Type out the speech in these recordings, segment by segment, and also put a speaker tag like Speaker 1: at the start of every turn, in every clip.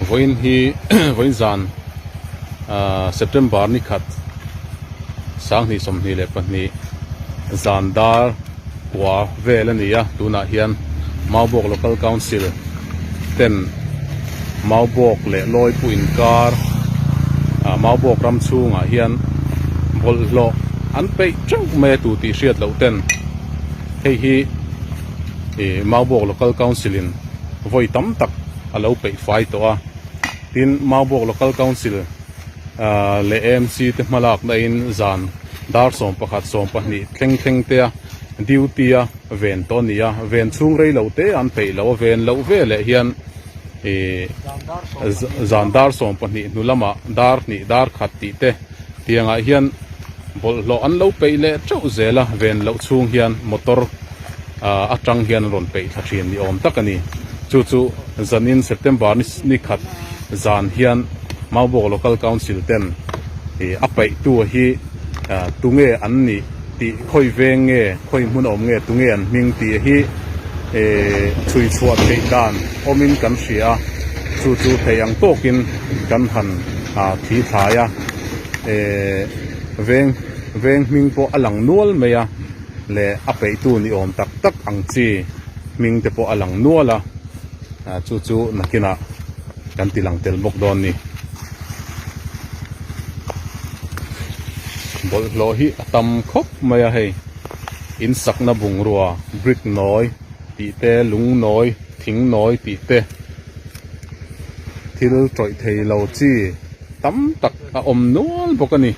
Speaker 1: voin hi voin zan September ni khat sang ni som ni le pani zandar kwa velania tuna hian Maubok Local Council ten Maubok le loi pu inkar Maubok ram chunga hian bollo an pe chau me tu ti hriat lo ten hei hi Maubok Local Council in voi tam tak alo pe fai to a tin Maubok Local Council le MC te malak na in zan dar som pakhat som pahni thleng te a duty a ven to nia ven chung rei lo te an pe lo ven lo ve le hian zandar som pahni nulama dar ni dar khat ti te tianga hian bol lo an lo pe le chau zela ven lo chung hian motor atang hian ron pe thachin ni om takani chu zanin September ni khat zan hian Maubok Local Council ten apai tu hi tunge an ni ti khoi veng nge khoi mun om nge tunge an ming ti hi chui chuat te dan omin kan ria chu theyang tokin kan han thi thaya veng ming po alang nual meya le apai tu ni om tak ang chi ming te po alang nuala chu nakina kan tilang tel bok don ni bol lo hi atam khop maya hei in sakna bung ruwa brick noi ti te lung noi thing noi ti te thil troi thei lo chi tam tak a om nual bokani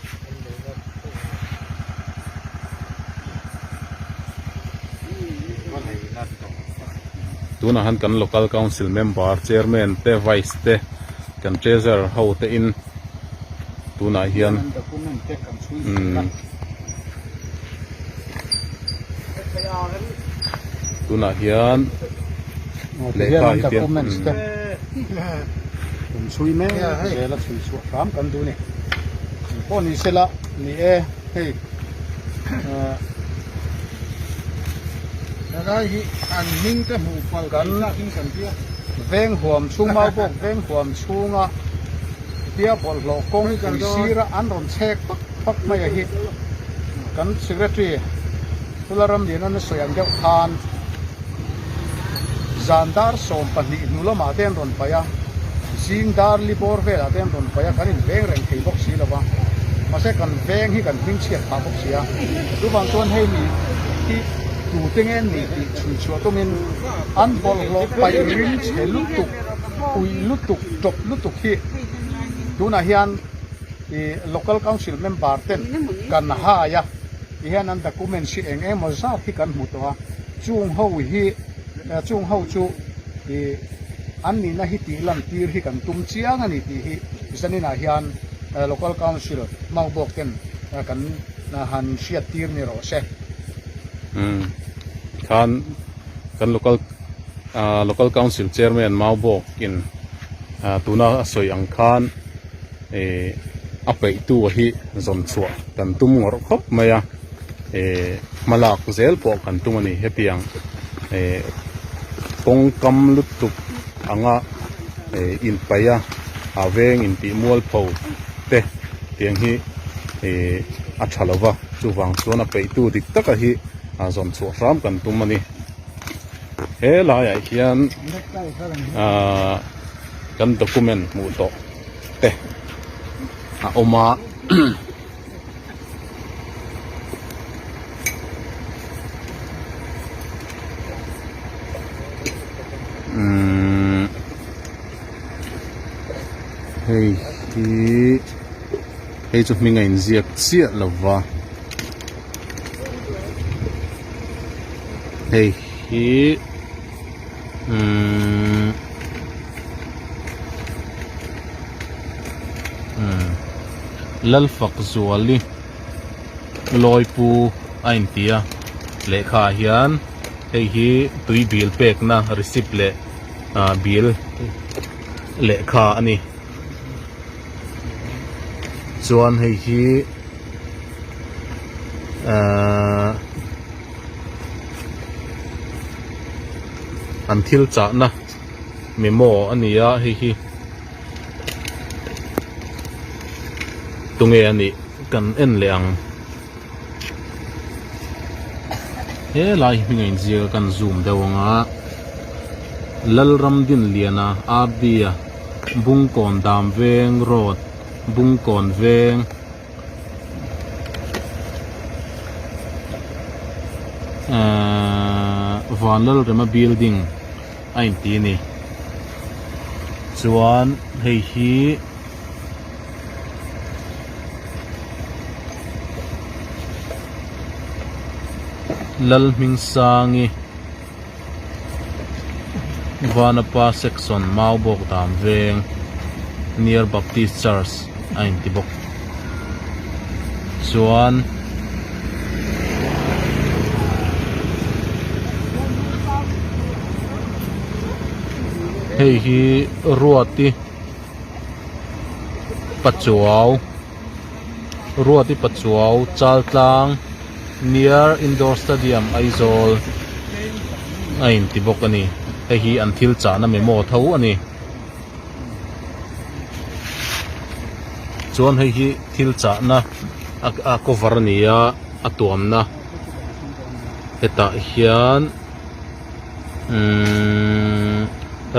Speaker 1: tuna han kan local council member chairman te vice te kan treasurer ho te in tuna hian tuna hian le ka hi te
Speaker 2: chui me sela chui chu ram kan du ni poni sela ni e hei cái hi an hing cái mù pal kan hing kan tia veng huam chung Maubok veng huam chunga tia bol lo kong kan sira an ron chek pak mai hi kan secretary tularam din an soyang deuh khan zandar som pahnih nulama ten ron paya zingdar libor vela ten ron paya kan in veng reng thei bok si lawa mase kan veng hi kan hing chiat pa bok sia tu bang ton hei ni hi tu tengen ni ti chui chu to min an bol lo pai rin che lutuk ui lutuk top lutuk hi tu na hian local council member ten kan ha ya hian an document si eng mo za hi kan mu to a chung ho hi chung ho chu an ni na hi ti lam tir hi kan tum chiang ani ti hi isanina hian local council Maubok ten kan na han siat tir ni ro se
Speaker 1: kan local council chairman Maubok in tuna soi ang khan apai tu hi zon chua kan tum ngor khop maya malak zel po kan tumani hetiang kong kam lutuk anga in paya aveng in ti mual pho te tiang hi a thalawa chuwang chuan apai tu dik taka hi zon chu ram kan tumani he lai ai hian kan document mu to te a oma hei chu minga in ziak chia lawa hei hi lalfak zuali loi pu ain tia lekha hian hei hi tui bil pek na receipt le bil lekha ani chuan hei hi an thil cha na memo ania hi tunge ani kan en leang he lai hmingin zia kan zoom dawanga lalram din liana abia bungkon dam veng road bungkon veng vanlal rema building ain ti ni chuan hei hi lal hming sangi vanapa section maubok dam veng near Baptist Church ain ti bok chuan hei hi ruati pachuaw chaltlang near indoor stadium Aizawl ain ti bok ani hei hi an thil cha na memo tho ani chuan hei hi thil cha na a cover ania a tuam na heta hian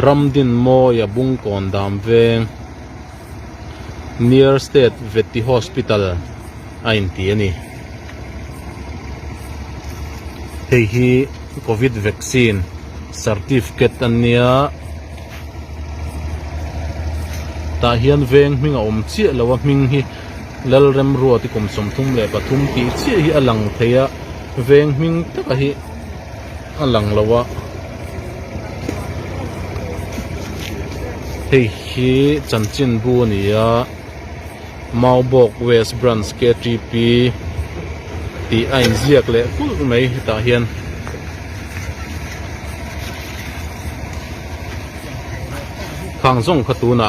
Speaker 1: ramdin moya bungkon dam veng near state veti hospital ain ti ani hei hi covid vaccine certificate ania ta hian veng hminga om chia lawa hming hi lalrem ruati kum som thum le pathum ti chia hi alang theya veng hming taka hi alang lawa hei hi chanchin bu ania maubok west branch KTP ti ain ziak le kul mai ta hian khang zong khatuna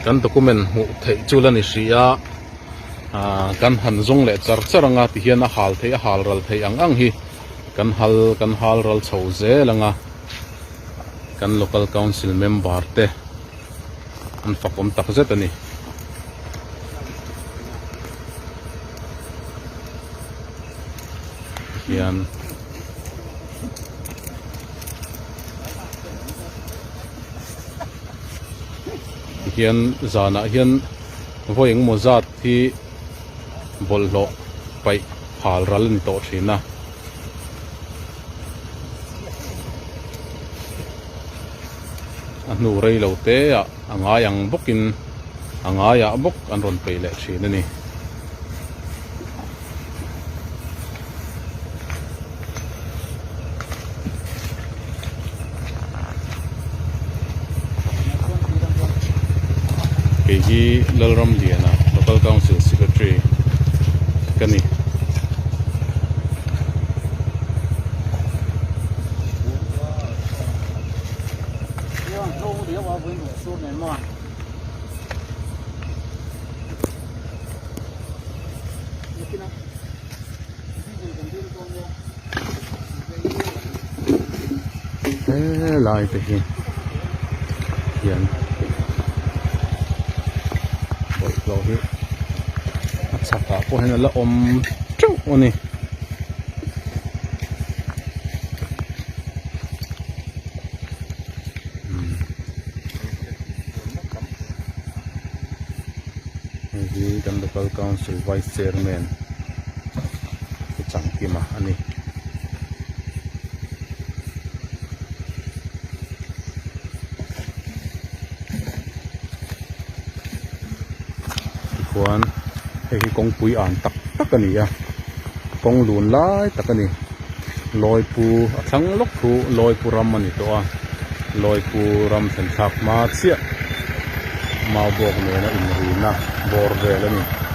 Speaker 1: kan document mu thei chulani ria kan han zong le charanga ti hian a hal thei a hal ral thei ang hi kan hal ral chho zelanga kan local council member te an fakom tak zet ani hian zana hian voing mozat hi bollo pai hal ral ni to thina anu rei lo te anga yang bokin anga ya bok an ron pe le thina ni hi lalram liana local council secretary kani lai te hi hian lo hi chaka po hen la om chu oni hi kan local council vice chairman changkima ani chuan hei hi kong pui an tak ani a kong lun lai tak ani loi pu a thlang lok thu loi pu ram ani to a loi pu ram sen thak ma chia ma bok ne na in ri na bor vel ani